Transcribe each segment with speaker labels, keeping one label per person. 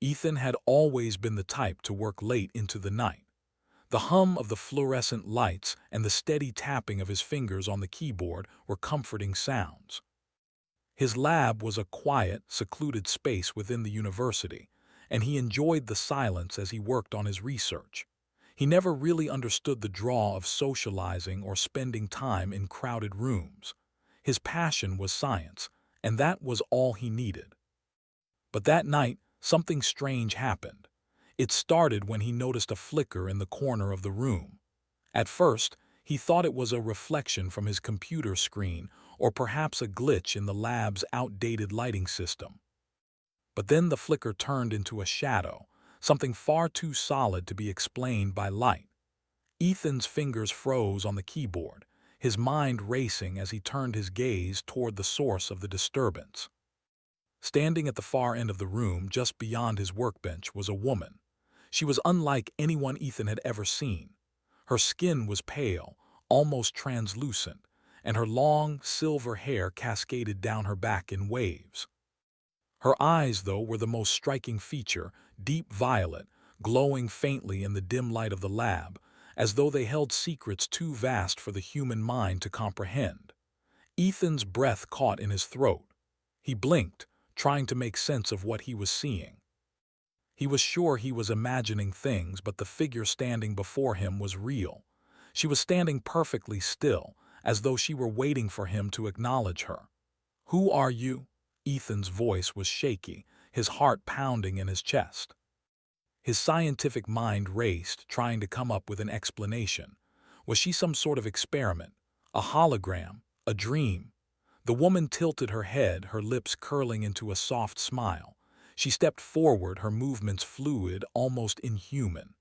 Speaker 1: Ethan had always been the type to work late into the night. The hum of the fluorescent lights and the steady tapping of his fingers on the keyboard were comforting sounds. His lab was a quiet, secluded space within the university, and he enjoyed the silence as he worked on his research. He never really understood the draw of socializing or spending time in crowded rooms. His passion was science, and that was all he needed. But that night, something strange happened. It started when he noticed a flicker in the corner of the room. At first, he thought it was a reflection from his computer screen or perhaps a glitch in the lab's outdated lighting system. But then the flicker turned into a shadow, something far too solid to be explained by light. Ethan's fingers froze on the keyboard, his mind racing as he turned his gaze toward the source of the disturbance. Standing at the far end of the room, just beyond his workbench, was a woman. She was unlike anyone Ethan had ever seen. Her skin was pale, almost translucent, and her long, silver hair cascaded down her back in waves. Her eyes, though, were the most striking feature, deep violet, glowing faintly in the dim light of the lab, as though they held secrets too vast for the human mind to comprehend. Ethan's breath caught in his throat. He blinked, trying to make sense of what he was seeing. He was sure he was imagining things, but the figure standing before him was real. She was standing perfectly still, as though she were waiting for him to acknowledge her. "Who are you?" Ethan's voice was shaky, his heart pounding in his chest. His scientific mind raced, trying to come up with an explanation. Was she some sort of experiment? A hologram? A dream? The woman tilted her head, her lips curling into a soft smile. She stepped forward, her movements fluid, almost inhuman.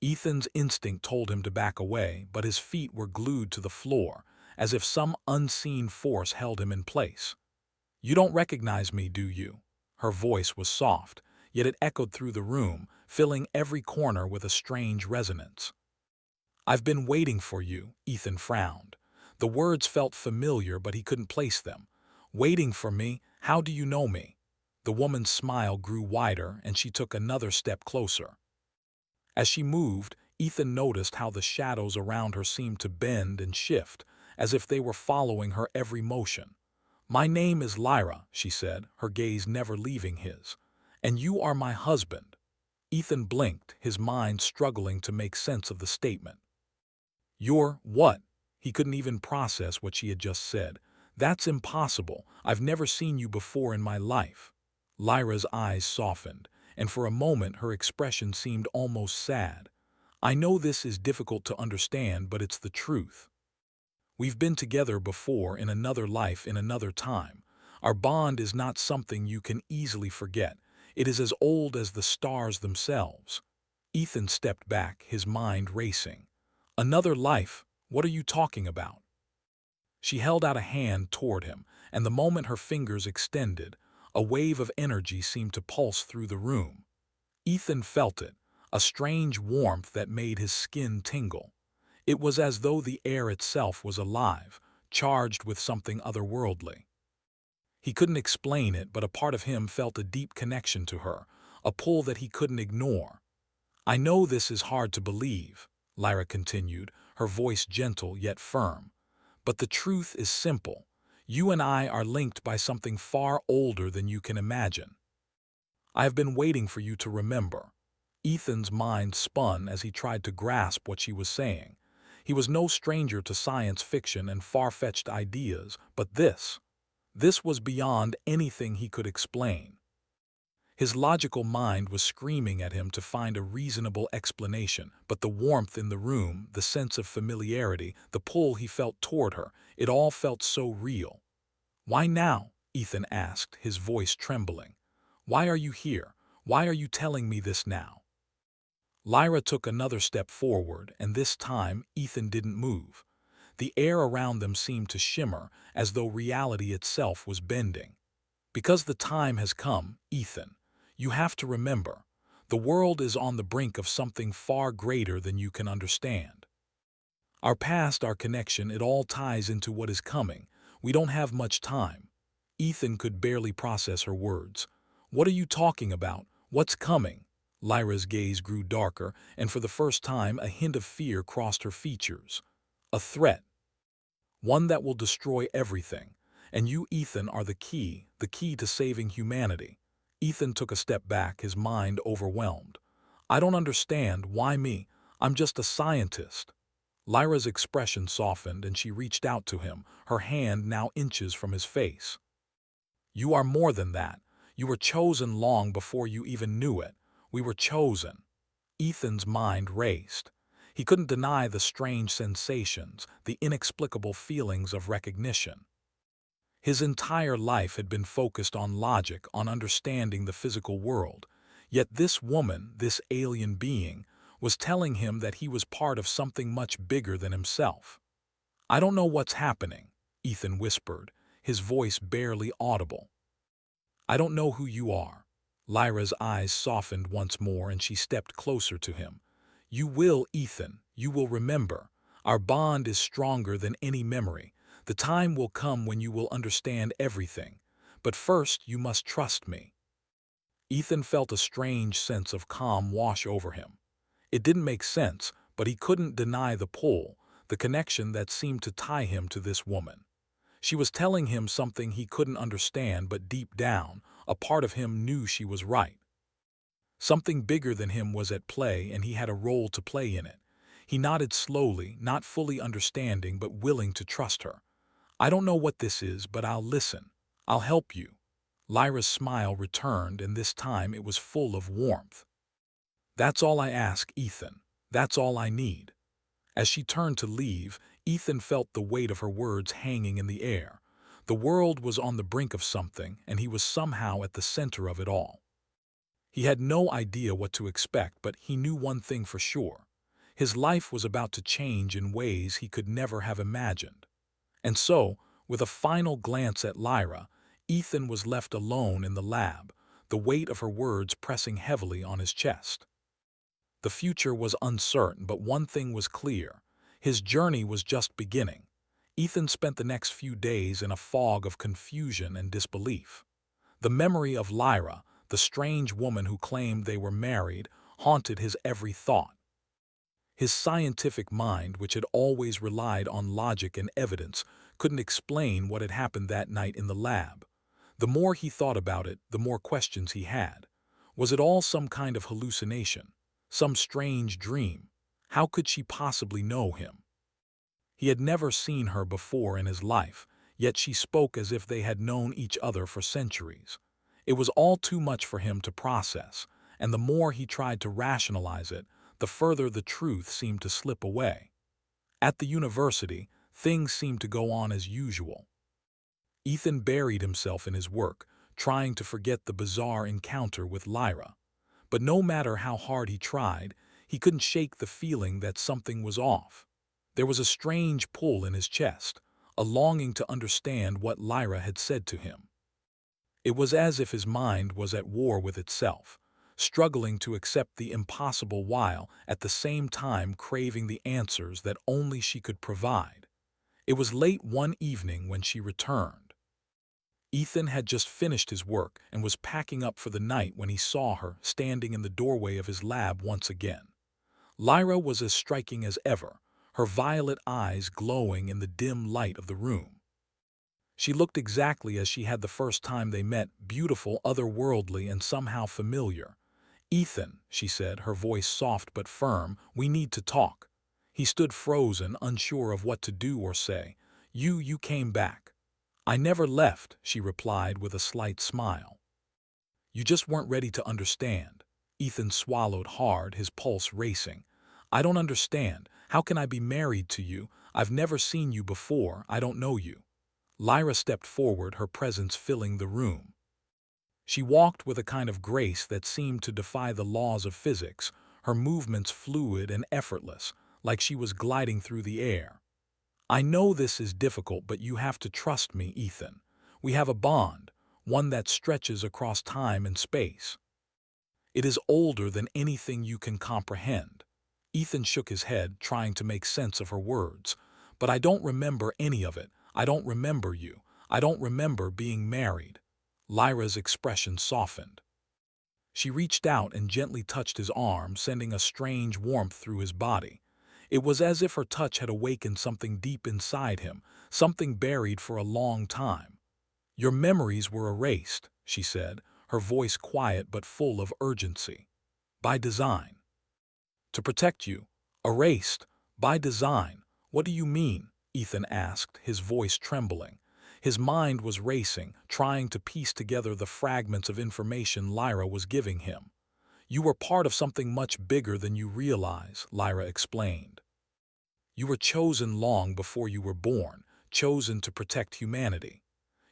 Speaker 1: Ethan's instinct told him to back away, but his feet were glued to the floor, as if some unseen force held him in place. "You don't recognize me, do you?" Her voice was soft, yet it echoed through the room, filling every corner with a strange resonance. "I've been waiting for you," Ethan frowned. The words felt familiar, but he couldn't place them. "Waiting for me? How do you know me?" The woman's smile grew wider, and she took another step closer. As she moved, Ethan noticed how the shadows around her seemed to bend and shift, as if they were following her every motion. "My name is Lyra," she said, her gaze never leaving his. "And you are my husband." Ethan blinked, his mind struggling to make sense of the statement. "You're what?" He couldn't even process what she had just said. "That's impossible. I've never seen you before in my life." Lyra's eyes softened, and for a moment her expression seemed almost sad. "I know this is difficult to understand, but it's the truth. We've been together before in another life, in another time. Our bond is not something you can easily forget. It is as old as the stars themselves." Ethan stepped back, his mind racing. "Another life? What are you talking about?" She held out a hand toward him, and the moment her fingers extended, a wave of energy seemed to pulse through the room. Ethan felt it, a strange warmth that made his skin tingle. It was as though the air itself was alive, charged with something otherworldly. He couldn't explain it, but a part of him felt a deep connection to her, a pull that he couldn't ignore. "I know this is hard to believe," Lyra continued, her voice gentle yet firm. "But the truth is simple. You and I are linked by something far older than you can imagine. I have been waiting for you to remember." Ethan's mind spun as he tried to grasp what she was saying. He was no stranger to science fiction and far-fetched ideas, but this was beyond anything he could explain. His logical mind was screaming at him to find a reasonable explanation, but the warmth in the room, the sense of familiarity, the pull he felt toward her, it all felt so real. "Why now?" Ethan asked, his voice trembling. "Why are you here? Why are you telling me this now?" Lyra took another step forward, and this time Ethan didn't move. The air around them seemed to shimmer, as though reality itself was bending. "Because the time has come, Ethan. You have to remember. The world is on the brink of something far greater than you can understand. Our past, our connection, it all ties into what is coming. We don't have much time." Ethan could barely process her words. "What are you talking about? What's coming? Lyra's gaze grew darker, and for the first time a hint of fear crossed her features. A threat. One that will destroy everything. And you, Ethan, are the key to saving humanity. Ethan took a step back, his mind overwhelmed. I don't understand. Why me? I'm just a scientist. Lyra's expression softened and she reached out to him, her hand now inches from his face. You are more than that. You were chosen long before you even knew it. We were chosen. Ethan's mind raced. He couldn't deny the strange sensations, the inexplicable feelings of recognition. His entire life had been focused on logic, on understanding the physical world. Yet this woman, this alien being, was telling him that he was part of something much bigger than himself. I don't know what's happening, Ethan whispered, his voice barely audible. I don't know who you are. Lyra's eyes softened once more and she stepped closer to him. You will, Ethan, you will remember. Our bond is stronger than any memory. The time will come when you will understand everything. But first, you must trust me. Ethan felt a strange sense of calm wash over him. It didn't make sense, but he couldn't deny the pull, the connection that seemed to tie him to this woman. She was telling him something he couldn't understand, but deep down, a part of him knew she was right. Something bigger than him was at play, and he had a role to play in it. He nodded slowly, not fully understanding, but willing to trust her. I don't know what this is, but I'll listen. I'll help you. Lyra's smile returned, and this time it was full of warmth. That's all I ask, Ethan. That's all I need. As she turned to leave, Ethan felt the weight of her words hanging in the air. The world was on the brink of something, and he was somehow at the center of it all. He had no idea what to expect, but he knew one thing for sure. His life was about to change in ways he could never have imagined. And so, with a final glance at Lyra, Ethan was left alone in the lab, the weight of her words pressing heavily on his chest. The future was uncertain, but one thing was clear. His journey was just beginning. Ethan spent the next few days in a fog of confusion and disbelief. The memory of Lyra, the strange woman who claimed they were married, haunted his every thought. His scientific mind, which had always relied on logic and evidence, couldn't explain what had happened that night in the lab. The more he thought about it, the more questions he had. Was it all some kind of hallucination? Some strange dream? How could she possibly know him? He had never seen her before in his life, yet she spoke as if they had known each other for centuries. It was all too much for him to process, and the more he tried to rationalize it, the further the truth seemed to slip away. At the university, things seemed to go on as usual. Ethan buried himself in his work, trying to forget the bizarre encounter with Lyra. But no matter how hard he tried, he couldn't shake the feeling that something was off. There was a strange pull in his chest, a longing to understand what Lyra had said to him. It was as if his mind was at war with itself, struggling to accept the impossible while at the same time craving the answers that only she could provide. It was late one evening when she returned. Ethan had just finished his work and was packing up for the night when he saw her standing in the doorway of his lab once again. Lyra was as striking as ever, her violet eyes glowing in the dim light of the room. She looked exactly as she had the first time they met, beautiful, otherworldly, and somehow familiar. Ethan, she said, her voice soft but firm, we need to talk. He stood frozen, unsure of what to do or say. You came back. I never left, she replied with a slight smile. You just weren't ready to understand. Ethan swallowed hard, his pulse racing. I don't understand. How can I be married to you? I've never seen you before. I don't know you. Lyra stepped forward, her presence filling the room. She walked with a kind of grace that seemed to defy the laws of physics, her movements fluid and effortless, like she was gliding through the air. I know this is difficult, but you have to trust me, Ethan. We have a bond, one that stretches across time and space. It is older than anything you can comprehend. Ethan shook his head, trying to make sense of her words. But I don't remember any of it. I don't remember you. I don't remember being married. Lyra's expression softened. She reached out and gently touched his arm, sending a strange warmth through his body. It was as if her touch had awakened something deep inside him, something buried for a long time. "Your memories were erased," she said, her voice quiet but full of urgency. "By design. To protect you. Erased. By design. What do you mean?" Ethan asked, his voice trembling. His mind was racing, trying to piece together the fragments of information Lyra was giving him. "You were part of something much bigger than you realize," Lyra explained. "You were chosen long before you were born, chosen to protect humanity.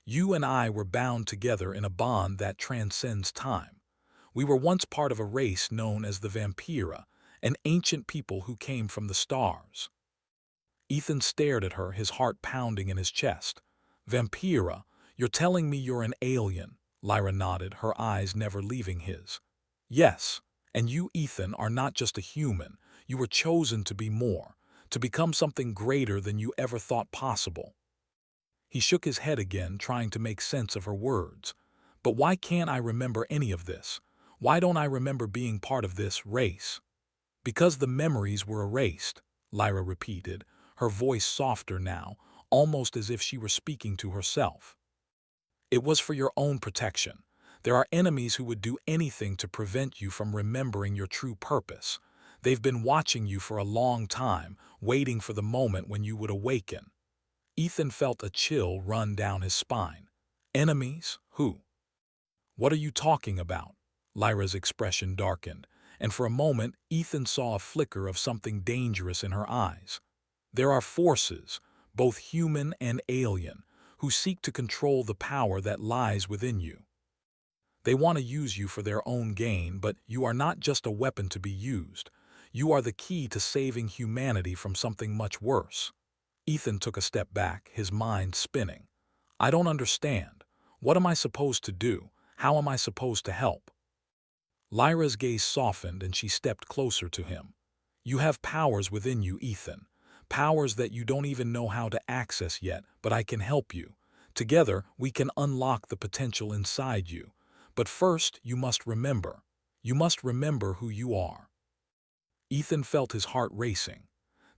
Speaker 1: You and I were bound together in a bond that transcends time. We were once part of a race known as the Vampira, an ancient people who came from the stars." Ethan stared at her, his heart pounding in his chest. "Vampira, you're telling me you're an alien?" Lyra nodded, her eyes never leaving his. "Yes, and you, Ethan, are not just a human. You were chosen to be more, to become something greater than you ever thought possible." He shook his head again, trying to make sense of her words. "But why can't I remember any of this? Why don't I remember being part of this race?" "Because the memories were erased," Lyra repeated, her voice softer now, almost as if she were speaking to herself. "It was for your own protection. There are enemies who would do anything to prevent you from remembering your true purpose. They've been watching you for a long time, waiting for the moment when you would awaken." Ethan felt a chill run down his spine. "Enemies? Who? What are you talking about?" Lyra's expression darkened, and for a moment Ethan saw a flicker of something dangerous in her eyes. "There are forces, both human and alien, who seek to control the power that lies within you. They want to use you for their own gain, but you are not just a weapon to be used. You are the key to saving humanity from something much worse." Ethan took a step back, his mind spinning. "I don't understand. What am I supposed to do? How am I supposed to help?" Lyra's gaze softened and she stepped closer to him. "You have powers within you, Ethan. Powers that you don't even know how to access yet, but I can help you. Together, we can unlock the potential inside you. But first, you must remember. You must remember who you are." Ethan felt his heart racing.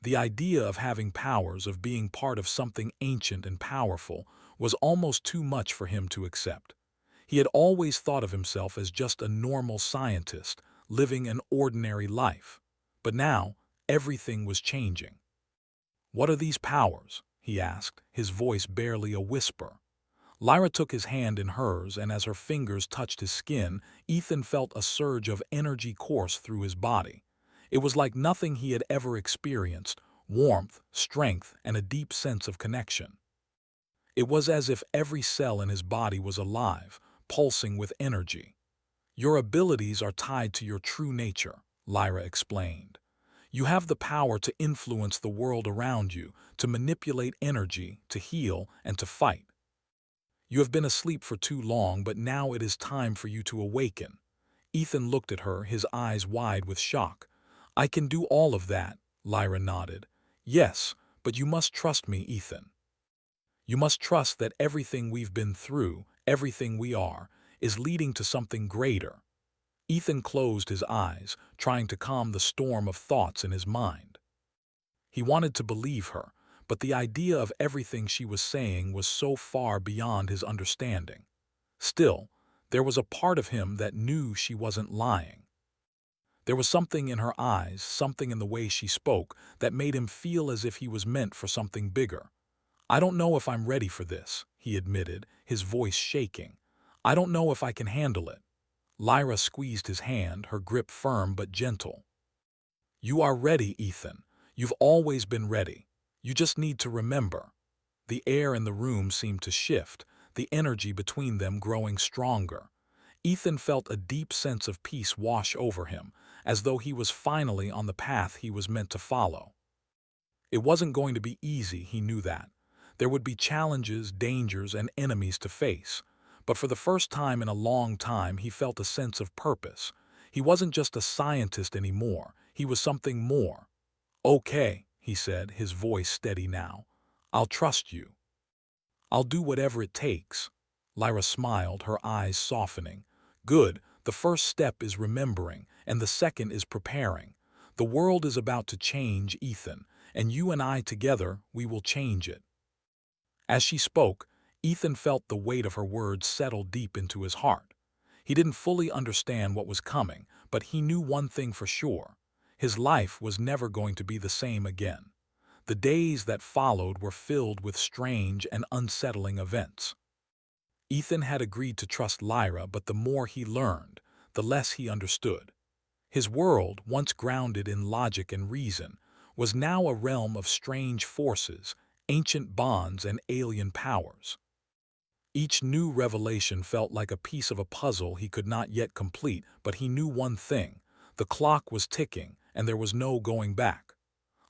Speaker 1: The idea of having powers, of being part of something ancient and powerful, was almost too much for him to accept. He had always thought of himself as just a normal scientist, living an ordinary life. But now, everything was changing. "What are these powers?" he asked, his voice barely a whisper. Lyra took his hand in hers, and as her fingers touched his skin, Ethan felt a surge of energy course through his body. It was like nothing he had ever experienced: warmth, strength, and a deep sense of connection. It was as if every cell in his body was alive, pulsing with energy. "Your abilities are tied to your true nature," Lyra explained. "You have the power to influence the world around you, to manipulate energy, to heal, and to fight. You have been asleep for too long, but now it is time for you to awaken." Ethan looked at her, his eyes wide with shock. "I can do all of that," Lyra nodded. "Yes, but you must trust me, Ethan. You must trust that everything we've been through, everything we are, is leading to something greater." Ethan closed his eyes, trying to calm the storm of thoughts in his mind. He wanted to believe her, but the idea of everything she was saying was so far beyond his understanding. Still, there was a part of him that knew she wasn't lying. There was something in her eyes, something in the way she spoke, that made him feel as if he was meant for something bigger. "I don't know if I'm ready for this," he admitted, his voice shaking. "I don't know if I can handle it." Lyra squeezed his hand, her grip firm but gentle. "You are ready, Ethan. You've always been ready. You just need to remember." The air in the room seemed to shift, the energy between them growing stronger. Ethan felt a deep sense of peace wash over him, as though he was finally on the path he was meant to follow. It wasn't going to be easy, he knew that. There would be challenges, dangers, and enemies to face. But for the first time in a long time, he felt a sense of purpose. He wasn't just a scientist anymore. He was something more. "Okay," he said, his voice steady now. "I'll trust you. I'll do whatever it takes." Lyra smiled, her eyes softening. "Good, The first step is remembering, and the second is preparing. The world is about to change, Ethan, and you and I together, we will change it." As she spoke, Ethan felt the weight of her words settle deep into his heart. He didn't fully understand what was coming, but he knew one thing for sure. His life was never going to be the same again. The days that followed were filled with strange and unsettling events. Ethan had agreed to trust Lyra, but the more he learned, the less he understood. His world, once grounded in logic and reason, was now a realm of strange forces, ancient bonds, and alien powers. Each new revelation felt like a piece of a puzzle he could not yet complete, but he knew one thing: the clock was ticking, and there was no going back.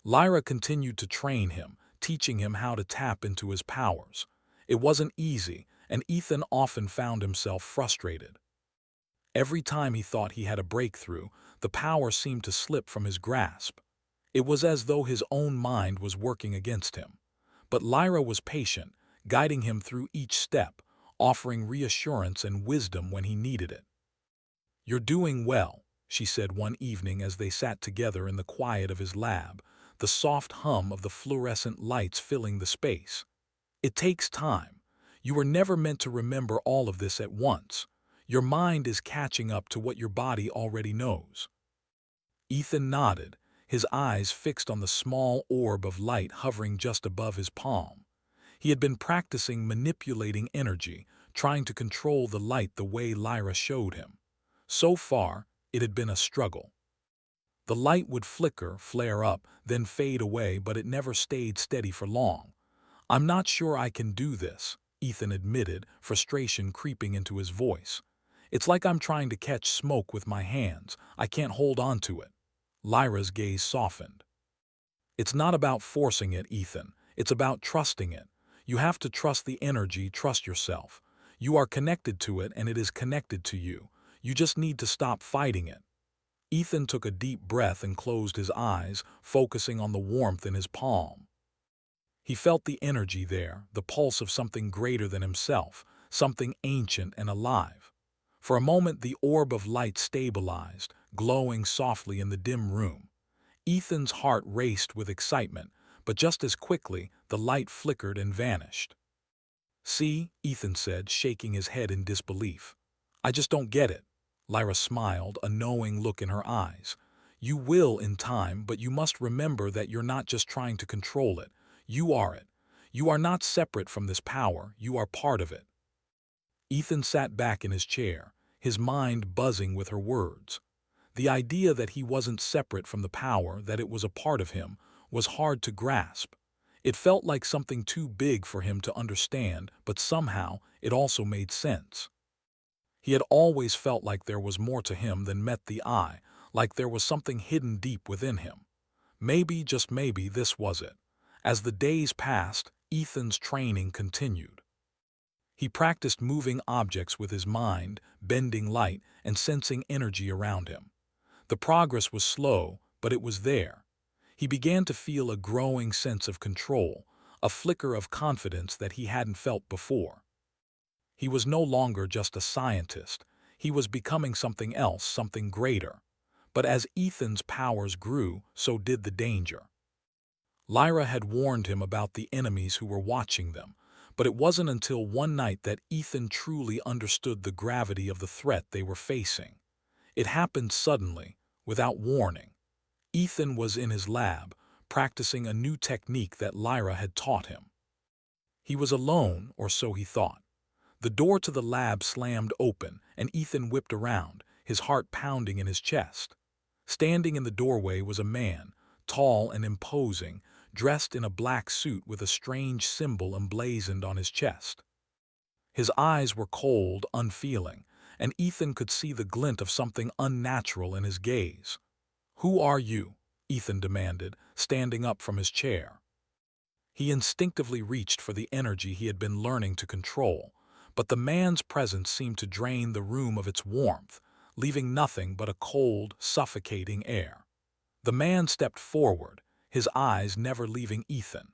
Speaker 1: Lyra continued to train him, teaching him how to tap into his powers. It wasn't easy, and Ethan often found himself frustrated. Every time he thought he had a breakthrough, the power seemed to slip from his grasp. It was as though his own mind was working against him. But Lyra was patient, guiding him through each step, offering reassurance and wisdom when he needed it. "You're doing well," she said one evening as they sat together in the quiet of his lab, the soft hum of the fluorescent lights filling the space. "It takes time. You were never meant to remember all of this at once. Your mind is catching up to what your body already knows." Ethan nodded, his eyes fixed on the small orb of light hovering just above his palm. He had been practicing manipulating energy, trying to control the light the way Lyra showed him. So far, it had been a struggle. The light would flicker, flare up, then fade away, but it never stayed steady for long. "I'm not sure I can do this," Ethan admitted, frustration creeping into his voice. "It's like I'm trying to catch smoke with my hands. I can't hold on to it." Lyra's gaze softened. "It's not about forcing it, Ethan. It's about trusting it. You have to trust the energy, trust yourself. You are connected to it, and it is connected to you. You just need to stop fighting it." Ethan took a deep breath and closed his eyes, focusing on the warmth in his palm. He felt the energy there, the pulse of something greater than himself, something ancient and alive. For a moment the orb of light stabilized, glowing softly in the dim room. Ethan's heart raced with excitement, but just as quickly the light flickered and vanished. "See," Ethan said, shaking his head in disbelief. "I just don't get it." Lyra smiled, a knowing look in her eyes. "You will in time, but you must remember that you're not just trying to control it. You are it. You are not separate from this power, you are part of it." Ethan sat back in his chair, his mind buzzing with her words. The idea that he wasn't separate from the power, that it was a part of him, was hard to grasp. It felt like something too big for him to understand, but somehow it also made sense. He had always felt like there was more to him than met the eye, like there was something hidden deep within him. Maybe, just maybe, this was it. As the days passed, Ethan's training continued. He practiced moving objects with his mind, bending light, and sensing energy around him. The progress was slow, but it was there. He began to feel a growing sense of control, a flicker of confidence that he hadn't felt before. He was no longer just a scientist. He was becoming something else, something greater. But as Ethan's powers grew, so did the danger. Lyra had warned him about the enemies who were watching them, but it wasn't until one night that Ethan truly understood the gravity of the threat they were facing. It happened suddenly, without warning. Ethan was in his lab, practicing a new technique that Lyra had taught him. He was alone, or so he thought. The door to the lab slammed open, and Ethan whipped around, his heart pounding in his chest. Standing in the doorway was a man, tall and imposing, dressed in a black suit with a strange symbol emblazoned on his chest. His eyes were cold, unfeeling, and Ethan could see the glint of something unnatural in his gaze. "Who are you?" Ethan demanded, standing up from his chair. He instinctively reached for the energy he had been learning to control, but the man's presence seemed to drain the room of its warmth, leaving nothing but a cold, suffocating air. The man stepped forward, his eyes never leaving Ethan.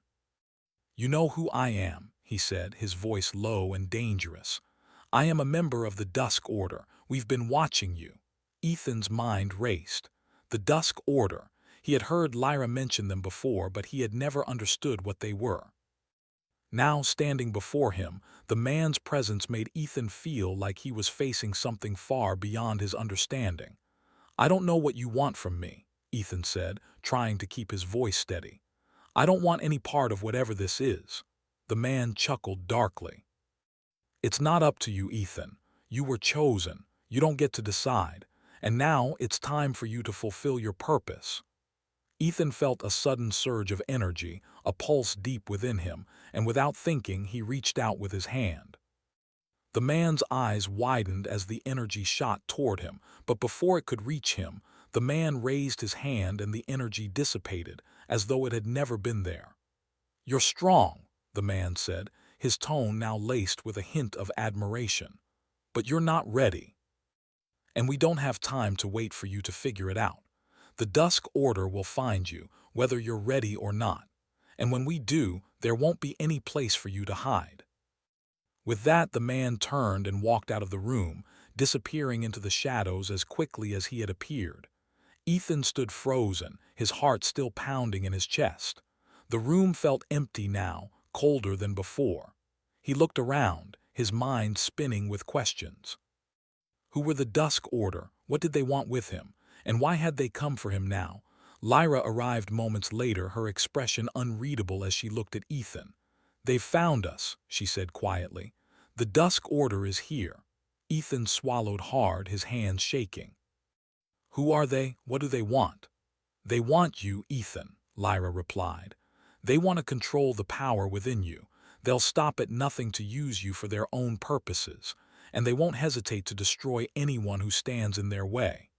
Speaker 1: "You know who I am," he said, his voice low and dangerous. I am a member of the Dusk Order. We've been watching you. Ethan's mind raced. The Dusk Order. He had heard Lyra mention them before, but he had never understood what they were. Now, standing before him, the man's presence made Ethan feel like he was facing something far beyond his understanding. I don't know what you want from me, Ethan said, trying to keep his voice steady. I don't want any part of whatever this is. The man chuckled darkly. It's not up to you, Ethan. You were chosen. You don't get to decide. And now it's time for you to fulfill your purpose. Ethan felt a sudden surge of energy, a pulse deep within him, and without thinking, he reached out with his hand. The man's eyes widened as the energy shot toward him, but before it could reach him, the man raised his hand and the energy dissipated, as though it had never been there. You're strong, the man said, his tone now laced with a hint of admiration. But you're not ready. And we don't have time to wait for you to figure it out. The Dusk Order will find you, whether you're ready or not. And when we do, there won't be any place for you to hide. With that, the man turned and walked out of the room, disappearing into the shadows as quickly as he had appeared. Ethan stood frozen, his heart still pounding in his chest. The room felt empty now, colder than before. He looked around, his mind spinning with questions. Who were the Dusk Order? What did they want with him? And why had they come for him now? Lyra arrived moments later, her expression unreadable as she looked at Ethan. They've found us, she said quietly. The Dusk Order is here. Ethan swallowed hard, his hands shaking. Who are they? What do they want? They want you, Ethan, Lyra replied. They want to control the power within you. They'll stop at nothing to use you for their own purposes, and they won't hesitate to destroy anyone who stands in their way.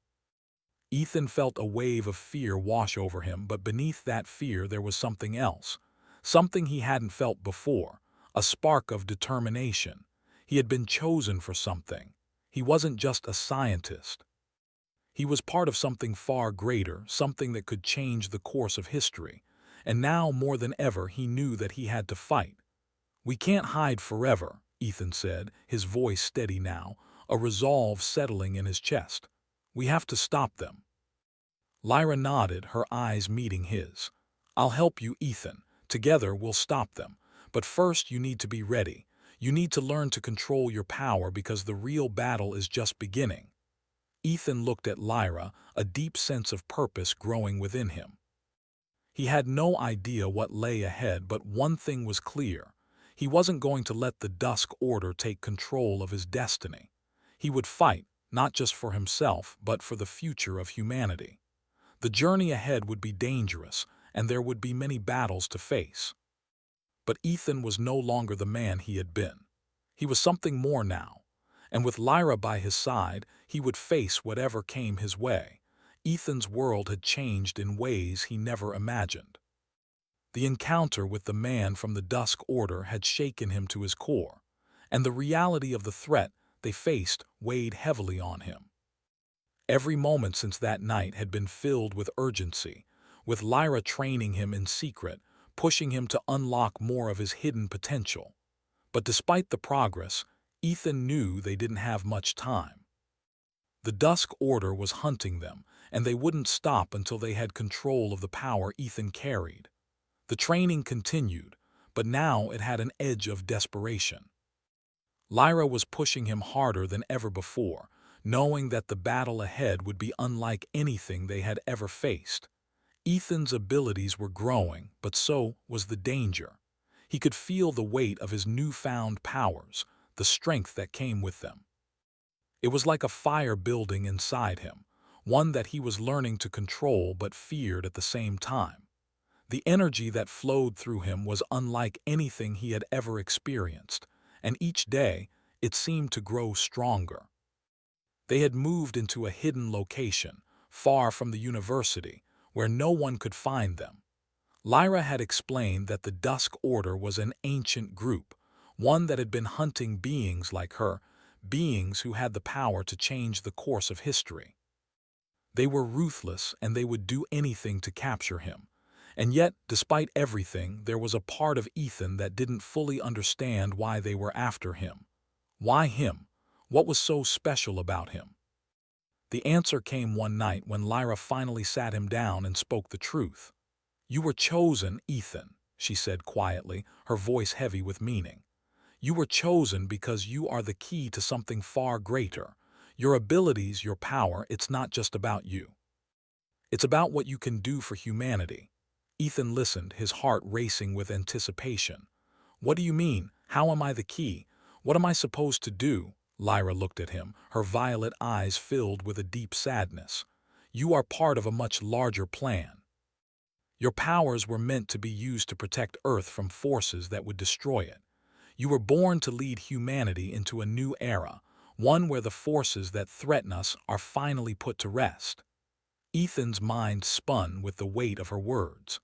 Speaker 1: Ethan felt a wave of fear wash over him, but beneath that fear there was something else. Something he hadn't felt before, a spark of determination. He had been chosen for something. He wasn't just a scientist. He was part of something far greater, something that could change the course of history. And now, more than ever, he knew that he had to fight. We can't hide forever, Ethan said, his voice steady now, a resolve settling in his chest. We have to stop them. Lyra nodded, her eyes meeting his. I'll help you, Ethan. Together we'll stop them. But first you need to be ready. You need to learn to control your power because the real battle is just beginning. Ethan looked at Lyra, a deep sense of purpose growing within him. He had no idea what lay ahead, but one thing was clear. He wasn't going to let the Dusk Order take control of his destiny. He would fight, not just for himself, but for the future of humanity. The journey ahead would be dangerous, and there would be many battles to face. But Ethan was no longer the man he had been. He was something more now. And with Lyra by his side, he would face whatever came his way. Ethan's world had changed in ways he never imagined. The encounter with the man from the Dusk Order had shaken him to his core, and the reality of the threat they faced weighed heavily on him. Every moment since that night had been filled with urgency, with Lyra training him in secret, pushing him to unlock more of his hidden potential. But despite the progress, Ethan knew they didn't have much time. The Dusk Order was hunting them, and they wouldn't stop until they had control of the power Ethan carried. The training continued, but now it had an edge of desperation. Lyra was pushing him harder than ever before, knowing that the battle ahead would be unlike anything they had ever faced. Ethan's abilities were growing, but so was the danger. He could feel the weight of his newfound powers, the strength that came with them. It was like a fire building inside him, one that he was learning to control but feared at the same time. The energy that flowed through him was unlike anything he had ever experienced, and each day it seemed to grow stronger. They had moved into a hidden location, far from the university, where no one could find them. Lyra had explained that the Dusk Order was an ancient group, one that had been hunting beings like her, beings who had the power to change the course of history. They were ruthless, and they would do anything to capture him. And yet, despite everything, there was a part of Ethan that didn't fully understand why they were after him. Why him? What was so special about him? The answer came one night when Lyra finally sat him down and spoke the truth. "You were chosen, Ethan," she said quietly, her voice heavy with meaning. "You were chosen because you are the key to something far greater. Your abilities, your power, it's not just about you. It's about what you can do for humanity." Ethan listened, his heart racing with anticipation. "What do you mean? How am I the key? What am I supposed to do?" Lyra looked at him, her violet eyes filled with a deep sadness. "You are part of a much larger plan. Your powers were meant to be used to protect Earth from forces that would destroy it. You were born to lead humanity into a new era, one where the forces that threaten us are finally put to rest." Ethan's mind spun with the weight of her words.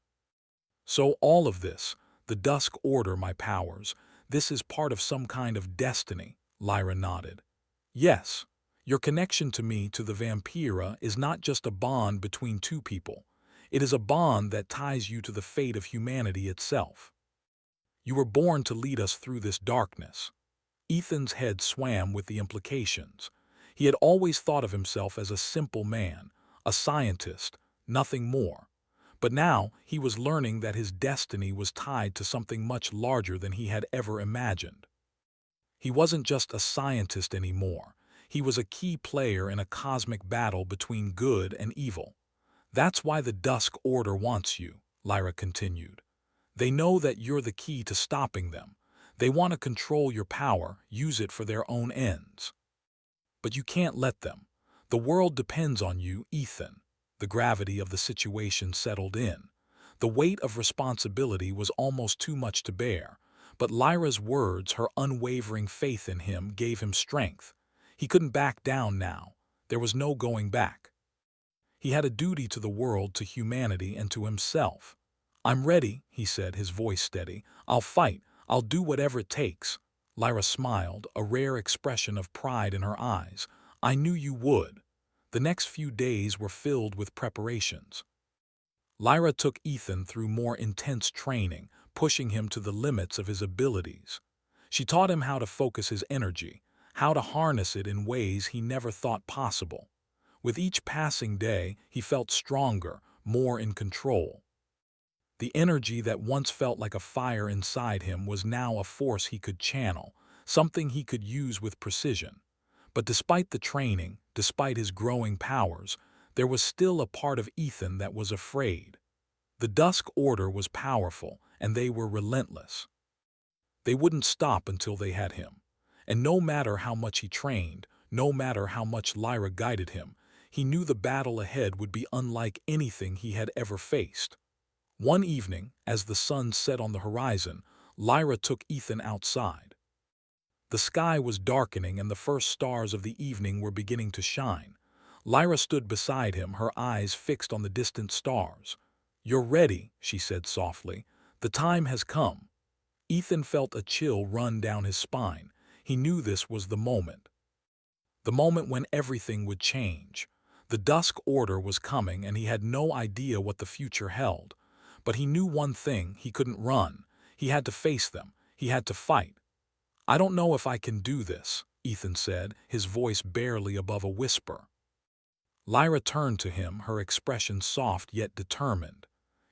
Speaker 1: "So all of this, the Dusk Order, my powers, this is part of some kind of destiny," Lyra nodded. "Yes, your connection to me, to the Vampira, is not just a bond between two people. It is a bond that ties you to the fate of humanity itself. You were born to lead us through this darkness." Ethan's head swam with the implications. He had always thought of himself as a simple man, a scientist, nothing more. But now he was learning that his destiny was tied to something much larger than he had ever imagined. He wasn't just a scientist anymore. He was a key player in a cosmic battle between good and evil. "That's why the Dusk Order wants you," Lyra continued. "They know that you're the key to stopping them. They want to control your power, use it for their own ends. But you can't let them. The world depends on you, Ethan." The gravity of the situation settled in. The weight of responsibility was almost too much to bear, but Lyra's words, her unwavering faith in him, gave him strength. He couldn't back down now. There was no going back. He had a duty to the world, to humanity, and to himself. "I'm ready," he said, his voice steady. "I'll fight. I'll do whatever it takes." Lyra smiled, a rare expression of pride in her eyes. "I knew you would." The next few days were filled with preparations. Lyra took Ethan through more intense training, pushing him to the limits of his abilities. She taught him how to focus his energy, how to harness it in ways he never thought possible. With each passing day, he felt stronger, more in control. The energy that once felt like a fire inside him was now a force he could channel, something he could use with precision. But despite the training, despite his growing powers, there was still a part of Ethan that was afraid. The Dusk Order was powerful, and they were relentless. They wouldn't stop until they had him. And no matter how much he trained, no matter how much Lyra guided him, he knew the battle ahead would be unlike anything he had ever faced. One evening, as the sun set on the horizon, Lyra took Ethan outside. The sky was darkening and the first stars of the evening were beginning to shine. Lyra stood beside him, her eyes fixed on the distant stars. "You're ready," she said softly. "The time has come." Ethan felt a chill run down his spine. He knew this was the moment. The moment when everything would change. The Dusk Order was coming, and he had no idea what the future held. But he knew one thing: he couldn't run. He had to face them. He had to fight. "I don't know if I can do this," Ethan said, his voice barely above a whisper. Lyra turned to him, her expression soft yet determined.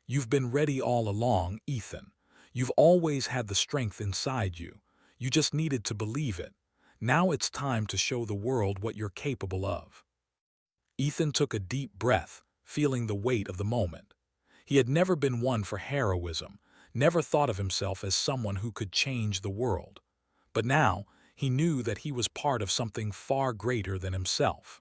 Speaker 1: "You've been ready all along, Ethan. You've always had the strength inside you. You just needed to believe it. Now it's time to show the world what you're capable of." Ethan took a deep breath, feeling the weight of the moment. He had never been one for heroism, never thought of himself as someone who could change the world. But now, he knew that he was part of something far greater than himself.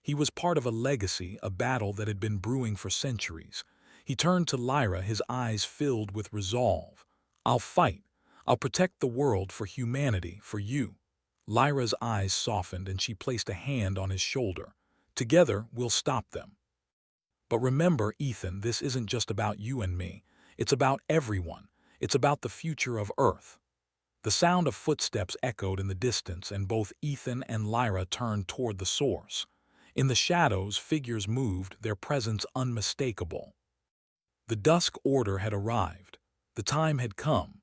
Speaker 1: He was part of a legacy, a battle that had been brewing for centuries. He turned to Lyra, his eyes filled with resolve. "I'll fight. I'll protect the world, for humanity, for you." Lyra's eyes softened and she placed a hand on his shoulder. "Together, we'll stop them. But remember, Ethan, this isn't just about you and me. It's about everyone. It's about the future of Earth." The sound of footsteps echoed in the distance, and both Ethan and Lyra turned toward the source. In the shadows, figures moved, their presence unmistakable. The Dusk Order had arrived. The time had come.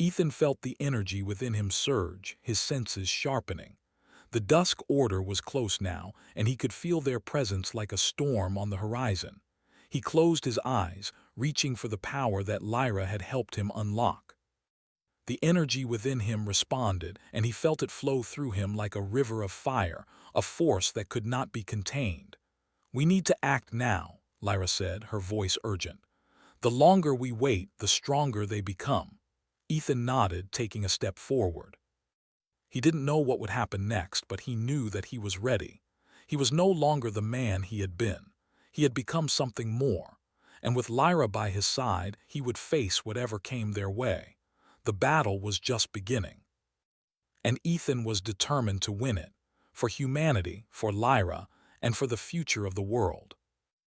Speaker 1: Ethan felt the energy within him surge, his senses sharpening. The dusk order was close now, and he could feel their presence like a storm on the horizon. He closed his eyes, reaching for the power that Lyra had helped him unlock. The energy within him responded, and he felt it flow through him like a river of fire, a force that could not be contained. "We need to act now," Lyra said, her voice urgent. "The longer we wait, the stronger they become." Ethan nodded, taking a step forward. He didn't know what would happen next, but he knew that he was ready. He was no longer the man he had been. He had become something more. And with Lyra by his side, he would face whatever came their way. The battle was just beginning. And Ethan was determined to win it. For humanity, for Lyra, and for the future of the world.